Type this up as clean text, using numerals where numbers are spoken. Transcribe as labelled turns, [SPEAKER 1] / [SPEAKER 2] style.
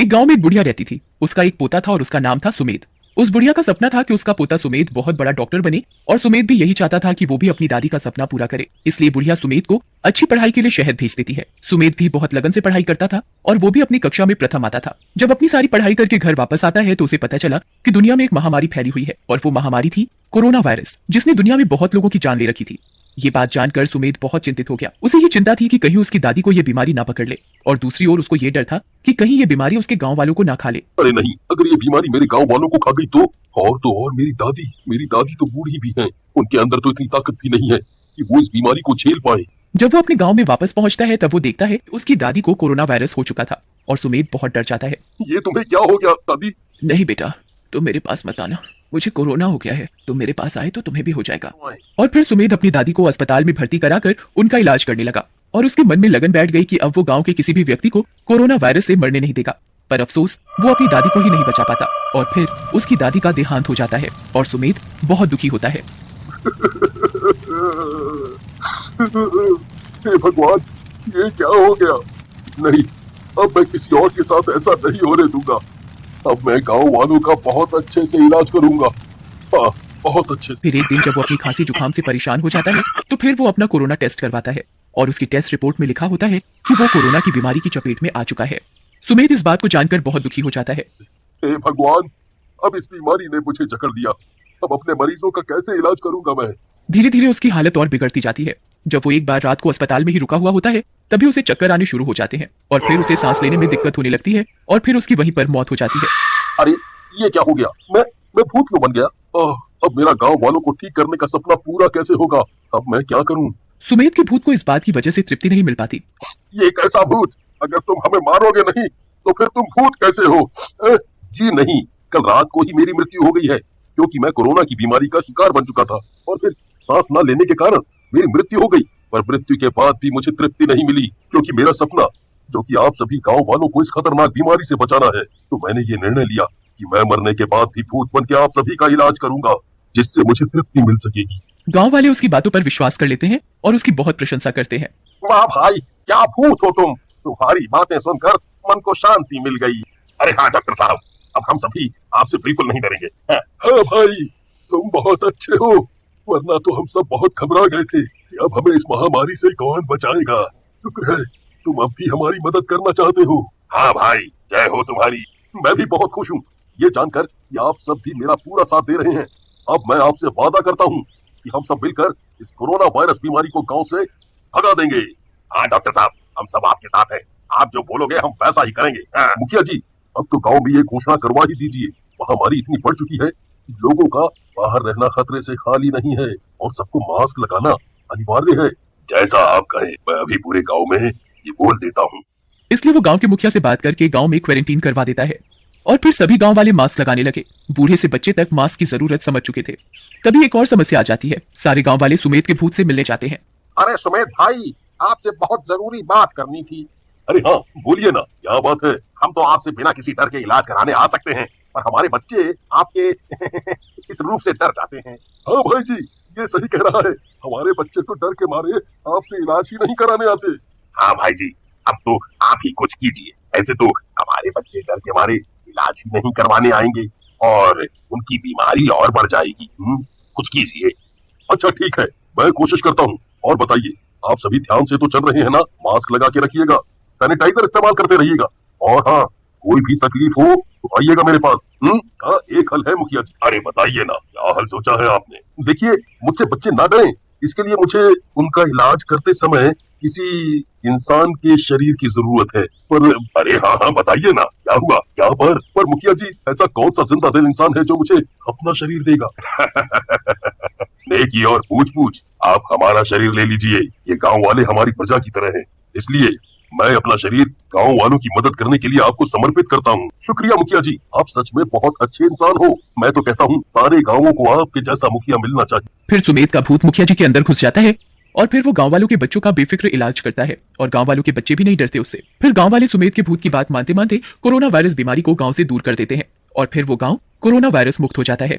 [SPEAKER 1] एक गांव में एक बुढ़िया रहती थी। उसका एक पोता था और उसका नाम था सुमेध। उस बुढ़िया का सपना था कि उसका पोता सुमेध बहुत बड़ा डॉक्टर बने और सुमेध भी यही चाहता था कि वो भी अपनी दादी का सपना पूरा करे। इसलिए बुढ़िया सुमेध को अच्छी पढ़ाई के लिए शहर भेज देती है। सुमेध भी बहुत लगन से पढ़ाई करता था और वो भी अपनी कक्षा में प्रथम आता था। जब अपनी सारी पढ़ाई करके घर वापस आता है तो उसे पता चला कि दुनिया में एक महामारी फैली हुई है और वो महामारी थी कोरोना वायरस, जिसने दुनिया में बहुत लोगों की जान ले रखी थी। ये बात जानकर सुमेध बहुत चिंतित हो गया। उसे ये चिंता थी कि कहीं उसकी दादी को ये बीमारी ना पकड़ ले और दूसरी ओर उसको ये डर था कि कहीं ये बीमारी उसके गांव वालों को ना खा ले।
[SPEAKER 2] अरे नहीं, अगर ये बीमारी मेरे गांव वालों को खा गई तो मेरी दादी तो बूढ़ी भी हैं। उनके अंदर तो इतनी ताकत भी नहीं है कि वो इस बीमारी को झेल पाए।
[SPEAKER 1] जब वो अपने गांव में वापस पहुंचता है तब वो देखता है कि उसकी दादी को कोरोना वायरस हो चुका था और सुमेध बहुत डर जाता है।
[SPEAKER 2] ये तुम्हें क्या हो गया दादी?
[SPEAKER 1] नहीं बेटा, तुम मेरे पास मत आना, मुझे कोरोना हो गया है। तुम मेरे पास आए तो तुम्हें भी हो जाएगा। और फिर सुमेध अपनी दादी को अस्पताल में भर्ती कराकर उनका इलाज करने लगा और उसके मन में लगन बैठ गई कि अब वो गांव के किसी भी व्यक्ति को कोरोना वायरस से मरने नहीं देगा। पर अफसोस, वो अपनी दादी को ही नहीं बचा पाता और फिर उसकी दादी का देहांत हो जाता है और सुमेध बहुत दुखी होता है।
[SPEAKER 2] हे भगवान, ये क्या हो गया? नहीं, अब मैं किसी और के साथ ऐसा नहीं होने दूंगा। अब मैं गांव वालों का बहुत अच्छे से इलाज करूंगा। हाँ, बहुत अच्छे से।
[SPEAKER 1] फिर एक दिन जब वो अपनी खांसी जुकाम से परेशान हो जाता है तो फिर वो अपना कोरोना टेस्ट करवाता है और उसकी टेस्ट रिपोर्ट में लिखा होता है कि वो कोरोना की बीमारी की चपेट में आ चुका है। सुमेध इस बात को जानकर बहुत दुखी हो जाता है।
[SPEAKER 2] हे भगवान, अब इस बीमारी ने मुझे जकड़ दिया। अब अपने मरीजों का कैसे इलाज करूंगा मैं?
[SPEAKER 1] धीरे धीरे उसकी हालत और बिगड़ती जाती है। जब वो एक बार रात को अस्पताल में ही रुका हुआ होता है तभी उसे चक्कर आने शुरू हो जाते हैं और फिर उसे सांस लेने में दिक्कत होने लगती है और फिर उसकी वहीं पर मौत हो जाती है।
[SPEAKER 2] अरे, ये क्या हो गया? मैं भूत क्यों बन गया? अब मेरा गांव वालों को ठीक करने का सपना पूरा कैसे होगा? अब मैं क्या करूं?
[SPEAKER 1] सुमेध के भूत को इस बात की वजह से तृप्ति नहीं मिल पाती।
[SPEAKER 2] ये कैसा भूत? अगर तुम हमें मारोगे नहीं तो फिर तुम भूत कैसे हो? जी नहीं, कल रात को ही मेरी मृत्यु हो गई है क्योंकि मैं कोरोना की बीमारी का शिकार बन चुका था और फिर सांस न लेने के कारण मेरी मृत्यु हो गई। पर मृत्यु के बाद भी मुझे तृप्ति नहीं मिली क्योंकि मेरा सपना, जो कि आप सभी गांव वालों को इस खतरनाक बीमारी से बचाना है, तो मैंने ये निर्णय लिया कि मैं मरने के बाद भी भूत बन के आप सभी का इलाज करूंगा जिससे मुझे तृप्ति मिल सकेगी।
[SPEAKER 1] गांव वाले उसकी बातों पर विश्वास कर लेते हैं और उसकी बहुत प्रशंसा करते हैं।
[SPEAKER 2] वाह भाई, क्या भूत हो तुम! तुम्हारी बातें सुनकर मन को शांति मिल गई। अरे हाँ डॉक्टर साहब, अब हम सभी आपसे बिल्कुल नहीं डरेंगे। हाँ भाई, तुम बहुत अच्छे हो, वरना तो हम सब बहुत घबरा गए थे कि अब हमें इस महामारी से कौन बचाएगा। शुक्र है तुम अब भी हमारी मदद करना चाहते हो। हाँ भाई, जय हो तुम्हारी। मैं भी बहुत खुश हूँ ये जानकर कि आप सब भी मेरा पूरा साथ दे रहे हैं। अब मैं आपसे वादा करता हूँ कि हम सब मिलकर इस कोरोना वायरस बीमारी को गांव से भगा देंगे। हाँ डॉक्टर साहब, हम सब आपके साथ हैं। आप जो बोलोगे हम वैसा ही करेंगे। मुखिया जी, अब तो गांव में ये घोषणा करवा ही दीजिए। महामारी इतनी बढ़ चुकी है कि लोगों का बाहर रहना खतरे से खाली नहीं है और सबको मास्क लगाना अनिवार्य है। जैसा आप कहें, मैं अभी पूरे गांव में ये बोल देता हूँ।
[SPEAKER 1] इसलिए वो गांव के मुखिया से बात करके गांव में क्वारंटीन करवा देता है और फिर सभी गांव वाले मास्क लगाने लगे। बूढ़े से बच्चे तक मास्क की जरूरत समझ चुके थे। तभी एक और समस्या आ जाती है। सारे गांव वाले सुमेध के भूत से मिलने जाते हैं।
[SPEAKER 2] अरे सुमेध भाई, आपसे बहुत जरूरी बात करनी थी। अरे हाँ, बोलिए ना, क्या बात है? हम तो आपसे बिना किसी डर के इलाज कराने आ सकते हैं, पर हमारे बच्चे आपके इस रूप से डर जाते हैं। हाँ भाई जी, ये सही कह रहा है। हमारे बच्चे तो डर के मारे आपसे इलाज ही नहीं कराने आते। हाँ भाई जी, अब तो आप ही कुछ कीजिए। ऐसे तो हमारे बच्चे डर के मारे इलाज ही नहीं करवाने आएंगे और उनकी बीमारी और बढ़ जाएगी। कुछ कीजिए। अच्छा ठीक है, मैं कोशिश करता हूँ। और बताइए, आप सभी ध्यान से तो चल रहे हैं ना? मास्क लगा के रखिएगा, सैनिटाइजर इस्तेमाल करते रहिएगा और हाँ, कोई भी तकलीफ हो तो आइएगा मेरे पास। का एक हल है मुखिया जी। अरे बताइए ना, क्या हल सोचा है आपने? देखिए, मुझसे बच्चे ना डरें, इसके लिए मुझे उनका इलाज करते समय किसी इंसान के शरीर की जरूरत है। पर अरे हाँ हाँ, बताइए ना, क्या हुआ? क्या पर मुखिया जी, ऐसा कौन सा जिंदा दिल इंसान है जो मुझे अपना शरीर देगा? नेकी और पूछ पूछ, आप हमारा शरीर ले लीजिए। ये गांव वाले हमारी प्रजा की तरह हैं, इसलिए मैं अपना शरीर गांव वालों की मदद करने के लिए आपको समर्पित करता हूँ। शुक्रिया मुखिया जी, आप सच में बहुत अच्छे इंसान हो। मैं तो कहता हूँ सारे गांवों को आपके जैसा मुखिया मिलना चाहिए।
[SPEAKER 1] फिर सुमेध का भूत मुखिया जी के अंदर घुस जाता है और फिर वो गांव वालों के बच्चों का बेफिक्र इलाज करता है और गांव वालों के बच्चे भी नहीं डरते उससे। फिर गांव वाले सुमेध के भूत की बात मानते मानते कोरोना वायरस बीमारी को गांव से दूर कर देते हैं और फिर वो गांव कोरोना वायरस मुक्त हो जाता है।